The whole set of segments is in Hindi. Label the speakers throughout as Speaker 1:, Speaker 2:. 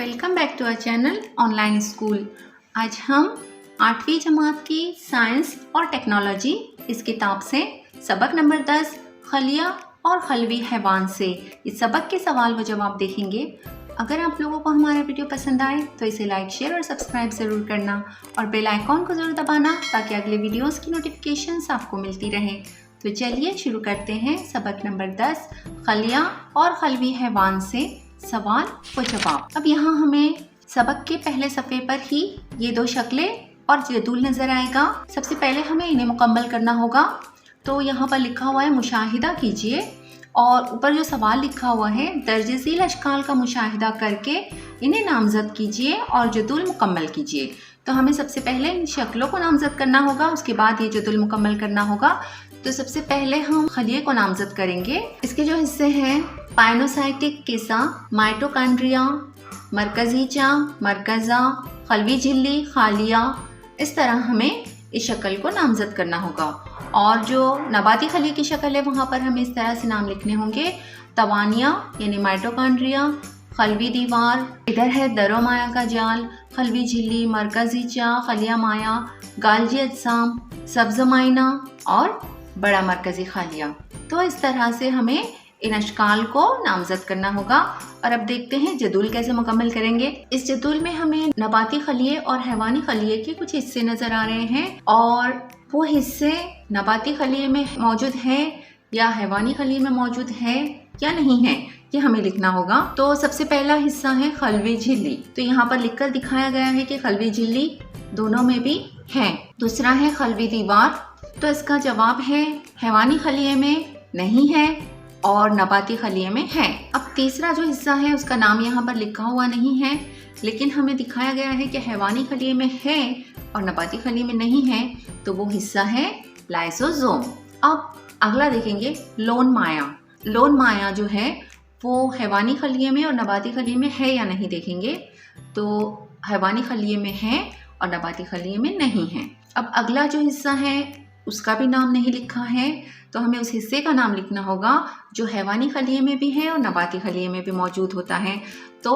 Speaker 1: Welcome back to our channel online school. आज हम 8वीं जमात की साइंस और टेक्नोलॉजी इस किताब से सबक नंबर 10 खलिया और खलवी हैवान से इस सबक के सवाल व जवाब देखेंगे। अगर आप लोगों को हमारा वीडियो पसंद आए तो इसे लाइक, शेयर और सब्सक्राइब ज़रूर करना और बेल आइकॉन को ज़रूर दबाना ताकि अगले वीडियोस की नोटिफिकेशंस आपको मिलती रहें। तो चलिए शुरू करते हैं सबक नंबर 10 खलिया और खलवी हैवान से सवाल व जवाब। अब यहाँ हमें सबक के पहले सफ़े पर ही ये दो शक्लें और जदूल नज़र आएगा। सबसे पहले हमें इन्हें मुकम्मल करना होगा। तो यहाँ पर लिखा हुआ है मुशाहिदा कीजिए और ऊपर जो सवाल लिखा हुआ है दर्ज झील अशकाल का मुशाहिदा करके इन्हें नामज़द कीजिए और जदूल मुकम्मल कीजिए। तो हमें सबसे पहले इन शक्लों को नामज़द करना होगा, उसके बाद ये जदूल मुकम्मल करना होगा। तो सबसे पहले हम खलिए को नामज़द करेंगे। इसके जो हिस्से हैं पाइनोसाइटिक केसा, माइटोकॉन्ड्रिया, मरकज़ी चा, मरकज़ा, खलवी झिल्ली, खालिया, इस तरह हमें इस शक्ल को नामज़द करना होगा। और जो नबाती खली की शक्ल है वहाँ पर हमें इस तरह से नाम लिखने होंगे तवानिया यानी माइटोकॉन्ड्रिया, खलवी दीवार, इधर है दरो माया का जाल, खलवी झिल्ली, मरकज़ी चा, खलिया माया, गालजी अजसाम, सब्ज़ माइना और बड़ा मरकज़ी खालिया। तो इस तरह से हमें इन अशकाल को नामज़द करना होगा। और अब देखते हैं जदूल कैसे मुकम्मल करेंगे। इस जदूल में हमें नबाती खलिए और हैवानी खलिए के कुछ हिस्से नज़र आ रहे हैं और वो हिस्से नबाती खलिए में मौजूद है या हैवानी खलिए में मौजूद है या नहीं है, ये हमें लिखना होगा। तो सबसे पहला हिस्सा है खलवी झिल्ली। तो यहाँ पर लिखकर दिखाया गया है कि खलवी झिल्ली दोनों में भी है। दूसरा है खलवी दीवार। तो इसका जवाब है हैवानी खलिए में नहीं है और नबाती खलिए में है। अब तीसरा जो हिस्सा है उसका नाम यहाँ पर लिखा हुआ नहीं है, लेकिन हमें दिखाया गया है कि हैवानी खलिए में है और नबाती खलिए में नहीं है। तो वो हिस्सा है लाइसोसोम। अब अगला देखेंगे लोन माया। लोन माया जो है वो हैवानी खलिए में और नबाती खलिए में है या नहीं देखेंगे। तो हैवानी खलिए में है और नबाती खलिए में नहीं है। अब अगला जो हिस्सा है उसका भी नाम नहीं लिखा है, तो हमें उस हिस्से का नाम लिखना होगा जो हैवानी खलिए में भी है और नबाती खलिए में भी मौजूद होता है। तो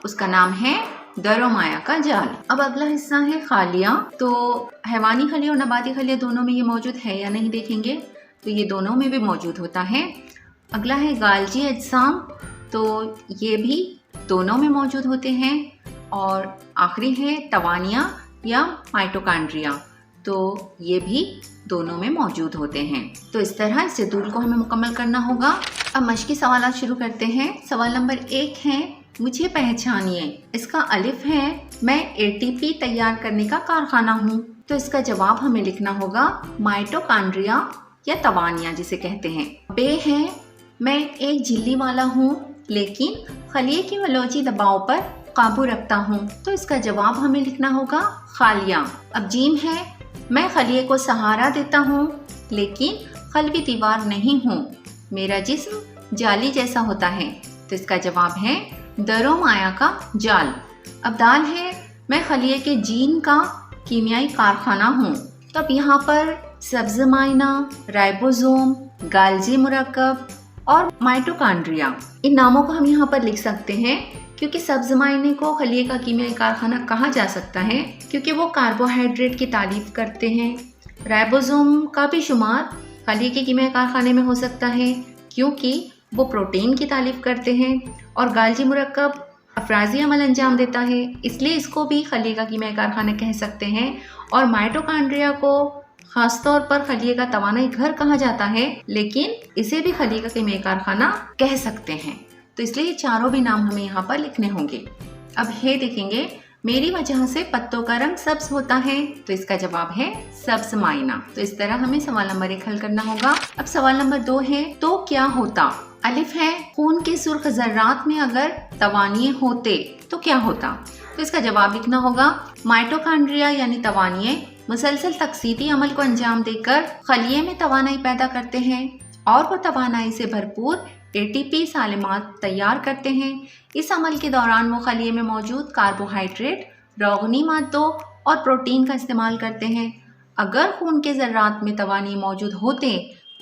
Speaker 1: उसका नाम है दरो माया का जाल। अब अगला हिस्सा है खालिया। तो हैवानी खलिए और नबाती खलिए दोनों में ये मौजूद है या नहीं देखेंगे। तो ये दोनों में भी मौजूद होता है। अगला है गालजी अजसाम। तो ये भी दोनों में मौजूद होते हैं। और आखिरी है तवानिया या माइटोकॉन्ड्रिया। तो ये भी दोनों में मौजूद होते हैं। तो इस तरह इस जदूल को हमें मुकम्मल करना होगा। अब मश्की सवाल शुरू करते हैं। सवाल नंबर 1 है मुझे पहचानिए। इसका अलिफ है मैं एटीपी तैयार करने का कारखाना हूँ। तो इसका जवाब हमें लिखना होगा माइटोकॉन्ड्रिया या तवानिया जिसे कहते हैं। बे है मैं एक झिल्ली वाला हूँ लेकिन खलिए की वलोजी दबाव पर काबू रखता हूँ। तो इसका जवाब हमें लिखना होगा खालिया। अब जीम है मैं खलिए को सहारा देता हूँ लेकिन खलवी दीवार नहीं हूँ, मेरा जिस्म जाली जैसा होता है। तो इसका जवाब है दरो माया का जाल। अब दाल है मैं खलिए के जीन का कीमियाई कारखाना हूँ। तो अब यहाँ पर सब्ज़ माइना, राइबोसोम, गाल्जी मुरक्कब और माइटोकॉन्ड्रिया, इन नामों को हम यहाँ पर लिख सकते हैं क्योंकि सब्ज़ माइने को खलिए का कीमियाई कारखाना कहा जा सकता है क्योंकि वो कार्बोहाइड्रेट की तारीफ करते हैं। राइबोसोम का भी शुमार खलिए के कीमियाई कारखाने में हो सकता है क्योंकि वो प्रोटीन की तारीफ करते हैं। और गाल्जी मुरक्कब अफराजी अमल अंजाम देता है, इसलिए इसको भी खलिए का कीमियाई कारखाना कह सकते हैं। और माइटोकॉन्ड्रिया को खासतौर पर खलिए का तवानाई घर कहा जाता है, लेकिन इसे भी खलिए का कीमियाई कारखाना कह सकते हैं। तो इसलिए ये चारों भी नाम हमें यहाँ पर लिखने होंगे। अब हे देखेंगे मेरी वजह से पत्तों का रंग सब्ज होता है। तो इसका जवाब है सब्ज माइना। तो इस तरह हमें सवाल नंबर 1 हल करना होगा। अब सवाल नंबर 2 है तो क्या होता। अलिफ है खून के सुर्ख जर्रात में अगर तवानिये होते तो क्या होता। तो इसका जवाब लिखना होगा माइटोकॉन्ड्रिया यानी तवानिये मुसलसल तकसीदी अमल को अंजाम देकर खलिए में तवानाई पैदा करते हैं और वो तवानाई से भरपूर एटीपी सालिमात तैयार करते हैं। इस अमल के दौरान वो खलिए में मौजूद कार्बोहाइड्रेट, रोगनी मादों और प्रोटीन का इस्तेमाल करते हैं। अगर खून के ज़र्रात में तवानी मौजूद होते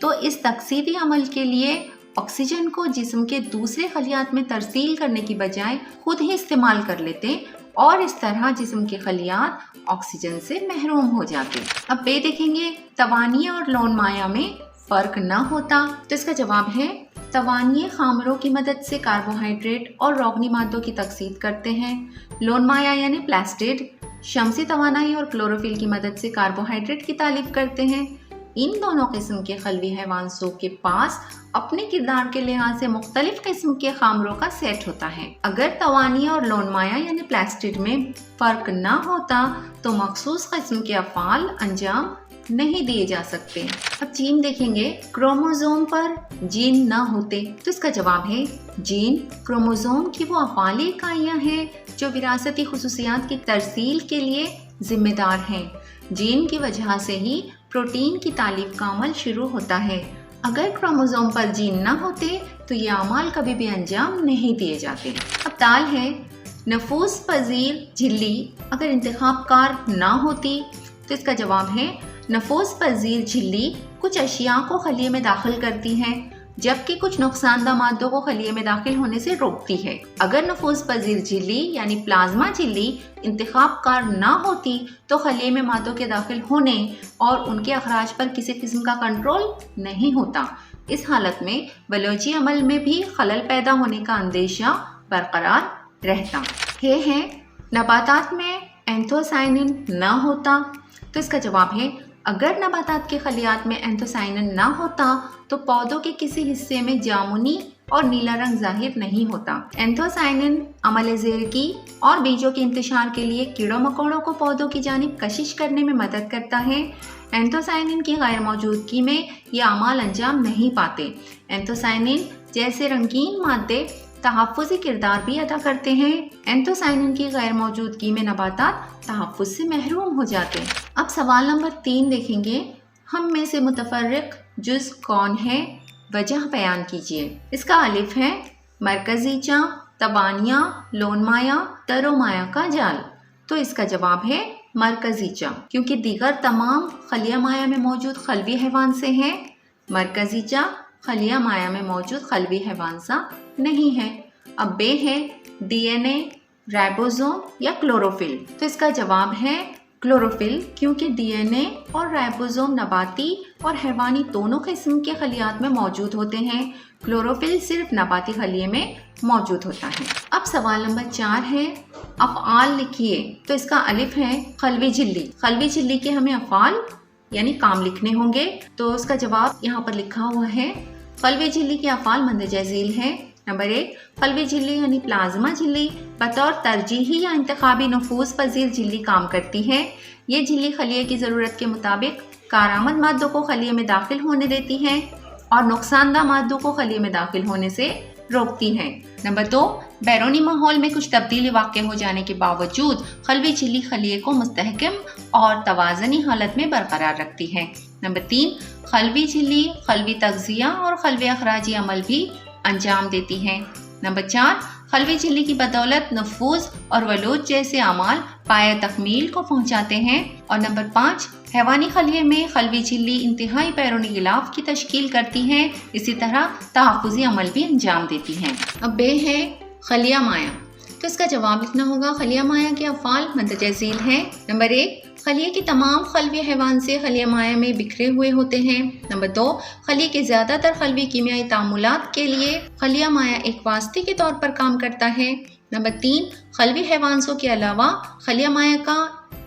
Speaker 1: तो इस तकसीदी अमल के लिए ऑक्सीजन को जिस्म के दूसरे खलियात में तरसील करने की बजाय खुद ही इस्तेमाल कर लेते और इस तरह जिस्म के खलियात ऑक्सीजन से महरूम हो जाते। अब बे देखेंगे, तवानिया और लौन माया में फर्क न होता। तो इसका जवाब है तवानिये खामरों की मदद से कार्बोहाइड्रेट और रोगनी मादों की तकसीद करते हैं। लौन माया यानी प्लास्टिड शमसी तवानाई और क्लोरोफिल की मदद से कार्बोहाइड्रेट की तालीफ करते हैं। इन दोनों किस्म के खलवी हैवानों के पास अपने किरदार के लिहाज से मुख्तलिफ किस्म के खामरों का सेट होता है। अगर तवानिया और लौन माया यानी प्लास्टिड में फ़र्क ना होता तो मखसूस किस्म के अफ़ाल अंजाम नहीं दिए जा सकते। अब जीन देखेंगे, क्रोमोसोम पर जीन ना होते तो इसका जवाब है जीन क्रोमोसोम की वो अफ़ाली इकाइयाँ हैं जो विरासती खुसूसियात की तरसील के लिए जिम्मेदार हैं। जीन की वजह से ही प्रोटीन की तालीफ का अमल शुरू होता है। अगर क्रोमोसोम पर जीन ना होते तो ये अमाल कभी भी अंजाम नहीं दिए जाते। अब ताल है, नफूस पजीर झिल्ली अगर इंतखाबकार ना होती तो इसका जवाब है नफूस पजीर झिल्ली कुछ अशिया को खलिए में दाखिल करती है जबकि कुछ नुकसानदा मादों को खलिए में दाखिल होने से रोकती है। अगर नफूस पजीर झिल्ली यानी प्लाज्मा झिल्ली इंतखाबकार ना होती तो खलिए में मादों के दाखिल होने और उनके अखराज पर किसी किस्म का कंट्रोल नहीं होता। इस हालत में बलोची अमल में भी खलल पैदा होने का अंदेशा बरकरार रहता है। नबातात में एंथोसाइनिन ना होता तो इसका जवाब है अगर नबातात के खलियात में एंथोसाइनिन ना होता तो पौधों के किसी हिस्से में जामुनी और नीला रंग जाहिर नहीं होता। एंथोसाइनिन अमल ज़ेरकी और बीजों के इंतशार के लिए कीड़ों मकोड़ों को पौधों की जानिब कशिश करने में मदद करता है। एंथोसाइनिन की गैर मौजूदगी में ये अमाल अंजाम नहीं पाते। एंथोसाइनिन जैसे रंगीन मादे तहफ़्फ़ुज़ी किरदार भी अदा करते हैं। एंथोसाइनिन की गैर मौजूदगी में नबातात तहफ़्फ़ुज़ से महरूम हो जाते हैं। अब सवाल नंबर 3 देखेंगे, हम में से मुतफर्रिक जुज़ कौन है, वजह बयान कीजिए। इसका अलिफ है मरकज़ीचा, तबानिया, लौन माया, तरो माया का जाल। तो इसका जवाब है मरकज़ीचा क्योंकि दीगर तमाम खलिया माया में मौजूद खलवी हैवान से हैं। मरकज़ीचा खलिया माया में मौजूद खलवी हैवान सा नहीं है। अब बे है डीएनए, राइबोसोम या क्लोरोफिल। तो इसका जवाब है क्लोरोफिल क्योंकि डीएनए और राइबोसोम नबाती और हैवानी दोनों किस्म के खलियात में मौजूद होते हैं। क्लोरोफिल सिर्फ नबाती खलिए में मौजूद होता है। अब सवाल नंबर 4 है, अफ़आल लिखिए। तो इसका अलिफ है खलवी झिल्ली। खलवी झिल्ली के हमें अफ़आल यानी काम लिखने होंगे। तो उसका जवाब यहाँ पर लिखा हुआ है खलवी झिल्ली के अफ़आल मंदरजा झील है। नंबर 1, खलवी झिल्ली यानी प्लाज्मा झिल्ली बतौर तरजीही या इंतखाबी नफूस पजीर झिल्ली काम करती है। ये झिल्ली खलिए की ज़रूरत के मुताबिक कारआमद मादों को खलिए में दाखिल होने देती है और नुकसानदा मादों को खलिए में दाखिल होने से रोकती है। नंबर 2, बैरूनी माहौल में कुछ तब्दीली वाक़ हो जाने के बावजूद खलवी झिल्ली खलिए को मुस्तहकम और तवाज़नी हालत में बरकरार रखती है। नंबर 3, खलवी झिल्ली खलवी तग़ज़िया और खलवी अखराजी अमल भी अंजाम देती है। नंबर 4, खलवी झिल्ली की बदौलत नफूज और वलूद जैसे अमाल पाया तकमील को पहुंचाते हैं। और नंबर 5, हैवानी खलिए में खलवी झिल्ली इंतहाई बैरूनी गिलाफ की तश्कील करती है। इसी तरह तहफ़्फ़ुज़ी अमल भी अंजाम देती हैं। अब बे है खलिया माया। तो इसका जवाब लिखना होगा खलिया माया के अफ़आल मंदरजा झील है। नंबर 1, खलिए के तमाम खलवी हैवान से खलिया माया में बिखरे हुए होते हैं। नंबर 2, खलिए के ज़्यादातर खलवी कीमियाई तामुलात के लिए खलिया माया एक वास्ते के तौर पर काम करता है। नंबर 3, खलवी हैवानों के अलावा खलिया माया का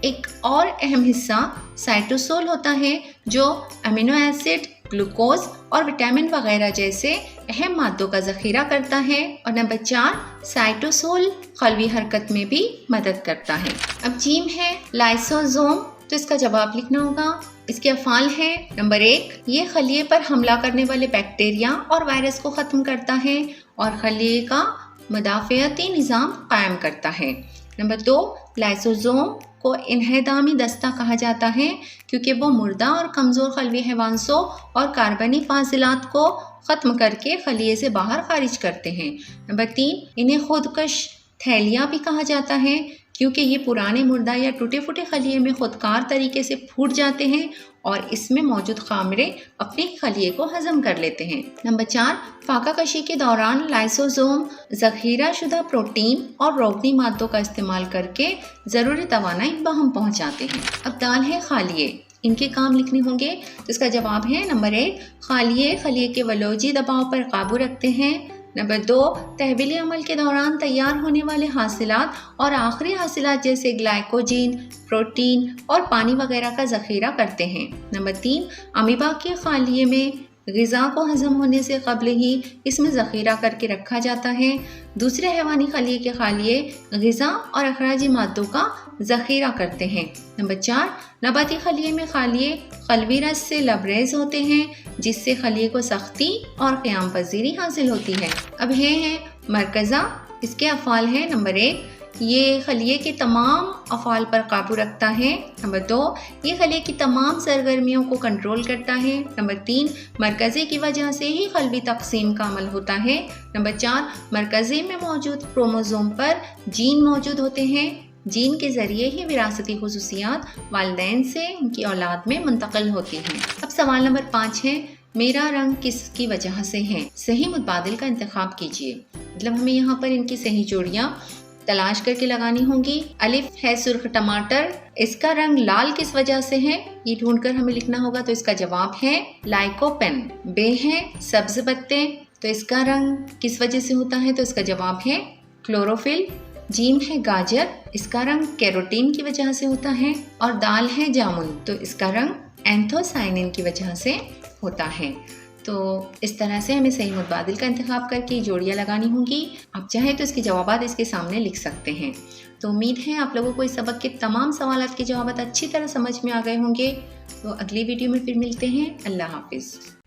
Speaker 1: एक और अहम हिस्सा साइटोसोल होता है जो अमीनो एसिड, ग्लूकोज और विटामिन वगैरह जैसे अहम मादों का ज़ख़ीरा करता है। और नंबर 4, साइटोसोल खलवी हरकत में भी मदद करता है। अब जीम है लाइसोसोम। तो इसका जवाब लिखना होगा, इसके अफ़आल है। नंबर 1, ये खलिए पर हमला करने वाले बैक्टीरिया और वायरस को ख़त्म करता है और खलिए का मदाफ़ियती निज़ाम कायम करता है। नंबर 2, लाइसोसोम को इन्हेदामी दस्ता कहा जाता है क्योंकि वो मुर्दा और कमज़ोर खलवी हैवानों और कार्बनी फाजिलात को ख़त्म करके खलिए से बाहर खारिज करते हैं। नंबर 3, इन्हें खुदकश थैलियाँ भी कहा जाता है क्योंकि ये पुराने मुर्दा या टूटे फूटे खलिए में खुदकार तरीके से फूट जाते हैं और इसमें मौजूद खामिरे अपने खलिए को हजम कर लेते हैं। नंबर 4, फाका कशी के दौरान लाइसोसोम ज़ख़ीरा शुदा प्रोटीन और रोगनी मादों का इस्तेमाल करके ज़रूरी तवानाई बहम पहुँचाते हैं। अब दाल है खालिए, इनके काम लिखने होंगे, तो इसका जवाब है नंबर 1, खालिए खलिए के वलोजी दबाव पर काबू रखते हैं। नंबर 2, तहवीली अमल के दौरान तैयार होने वाले हासिलात और आखिरी हासिलात जैसे ग्लाइकोजीन, प्रोटीन और पानी वगैरह का ज़ख़ीरा करते हैं। नंबर 3, अमीबा के खालिए में ग़िज़ा को हज़म होने से कबल ही इसमें ज़ख़ीरा करके रखा जाता है। दूसरे हैवानी खलिए के खालिए ग़िज़ा और अखराजी मादों का ज़ख़ीरा करते हैं। नंबर 4, नबाती खलिए में खालिए खलवी रस से लबरेज होते हैं, जिससे खलिए को सख्ती और क़याम पजीरी हासिल होती है। अब है मरकज़ा, इसके अफ़ाल है नंबर 1, ये खलिए के तमाम अफ़ाल पर काबू रखता है। नंबर 2, ये खलिए की तमाम सरगर्मियों को कंट्रोल करता है। नंबर 3, मरकज़े की वजह से ही क़ल्बी तक़सीम का अमल होता है। नंबर 4, मरकज़े में मौजूद क्रोमोसोम पर जीन मौजूद होते हैं, जीन के ज़रिए ही विरासती खुसूसियात वालिदैन से उनकी औलाद में मुंतकिल होती हैं। अब सवाल नंबर 5 है, मेरा रंग किसकी वजह से है? सही मुतबादिल का इंतखाब कीजिए। मतलब हमें यहाँ पर इनकी सही जोड़ियाँ तलाश करके लगानी होंगी। अलिफ है सुर्ख टमाटर, इसका रंग लाल किस वजह से है? ये ढूंढकर हमें लिखना होगा, तो इसका जवाब है लाइकोपेन। बे है सब्ज पत्ते, तो इसका रंग किस वजह से होता है? तो इसका जवाब है क्लोरोफिल। जीम है गाजर, इसका रंग कैरोटीन की वजह से होता है। और दाल है जामुन, तो इसका रंग एंथोसाइनिन की वजह से होता है। तो इस तरह से हमें सही मुतबादिल का इंतखाब करके जोड़ियाँ लगानी होंगी। आप चाहें तो इसके जवाब इसके सामने लिख सकते हैं। तो उम्मीद है आप लोगों को इस सबक के तमाम सवालात के जवाब अच्छी तरह समझ में आ गए होंगे। तो अगली वीडियो में फिर मिलते हैं। अल्लाह हाफिज़।